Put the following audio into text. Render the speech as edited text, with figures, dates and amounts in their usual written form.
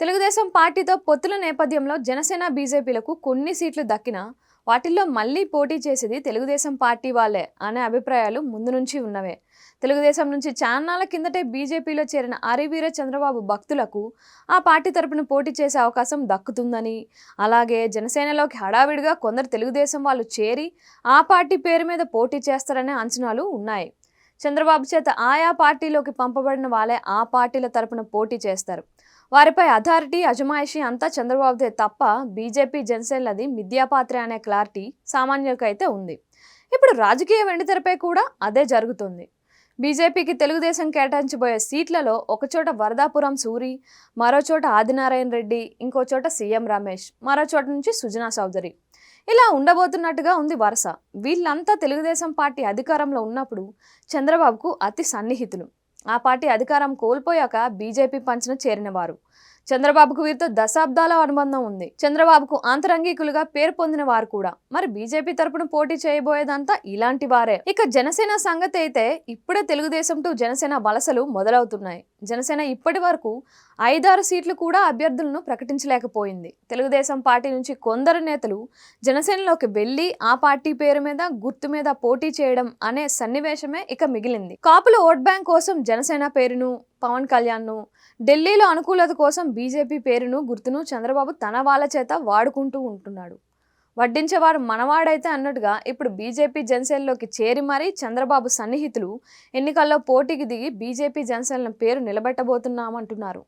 తెలుగుదేశం పార్టీతో పొత్తుల నేపథ్యంలో జనసేన బీజేపీలకు కొన్ని సీట్లు దక్కినా వాటిల్లో మళ్ళీ పోటీ చేసేది తెలుగుదేశం పార్టీ వాళ్ళే అనే అభిప్రాయాలు ముందు నుంచి ఉన్నవే. తెలుగుదేశం నుంచి చాన్నాళ్ల కిందటే బీజేపీలో చేరిన అరివీర చంద్రబాబు భక్తులకు ఆ పార్టీ తరపున పోటీ చేసే అవకాశం దక్కుతుందని, అలాగే జనసేనలోకి హడావిడిగా కొందరు తెలుగుదేశం వాళ్ళు చేరి ఆ పార్టీ పేరు మీద పోటీ చేస్తారనే అంచనాలు ఉన్నాయి. చంద్రబాబు చేత ఆయా పార్టీలోకి పంపబడిన వాళ్ళే ఆ పార్టీల తరపున పోటీ చేస్తారు. వారిపై అథారిటీ అజమాయిషీ అంతా చంద్రబాబుదే తప్ప బీజేపీ జనసేనలది మిథ్యాపాత్ర అనే క్లారిటీ సామాన్యులకైతే ఉంది. ఇప్పుడు రాజకీయ వెండితెరపై కూడా అదే జరుగుతుంది. బీజేపీకి తెలుగుదేశం కేటాయించబోయే సీట్లలో ఒకచోట వరదాపురం సూరి, మరోచోట ఆదినారాయణ రెడ్డి, ఇంకో చోట సీఎం రమేష్, మరో చోట నుంచి సుజనా చౌదరి. ఇలా ఉండబోతున్నట్టుగా ఉంది వరుస. వీళ్ళంతా తెలుగుదేశం పార్టీ అధికారంలో ఉన్నప్పుడు చంద్రబాబుకు అతి సన్నిహితులు. ఆ పార్టీ అధికారం కోల్పోయాక బీజేపీ పంచన చేరినవారు. చంద్రబాబుకు వీరితో దశాబ్దాల అనుబంధం ఉంది. చంద్రబాబుకు ఆంతరంగికులుగా పేరు పొందిన వారు కూడా. మరి బీజేపీ తరపున పోటీ చేయబోయేదంతా ఇలాంటి వారే. ఇక జనసేన సంగతి అయితే ఇప్పుడే తెలుగుదేశం టు జనసేన వలసలు మొదలవుతున్నాయి. జనసేన ఇప్పటి వరకు 5-6 సీట్లు కూడా అభ్యర్థులను ప్రకటించలేకపోయింది. తెలుగుదేశం పార్టీ నుంచి కొందరు నేతలు జనసేనలోకి వెళ్లి ఆ పార్టీ పేరు మీద గుర్తు మీద పోటీ చేయడం అనే సన్నివేశమే ఇక మిగిలింది. కాపుల ఓట్ బ్యాంక్ కోసం జనసేన పేరును, పవన్ కళ్యాణ్ను, ఢిల్లీలో అనుకూలత కోసం బీజేపీ పేరును గుర్తును చంద్రబాబు తన వాళ్ళ చేత వాడుకుంటూ ఉంటున్నాడు. వడ్డించేవారు మనవాడైతే అన్నట్టుగా ఇప్పుడు బీజేపీ జనసేనలోకి చేరి మరీ చంద్రబాబు సన్నిహితులు ఎన్నికల్లో పోటీకి దిగి బీజేపీ జనసేన పేరు నిలబెట్టబోతున్నామంటున్నారు.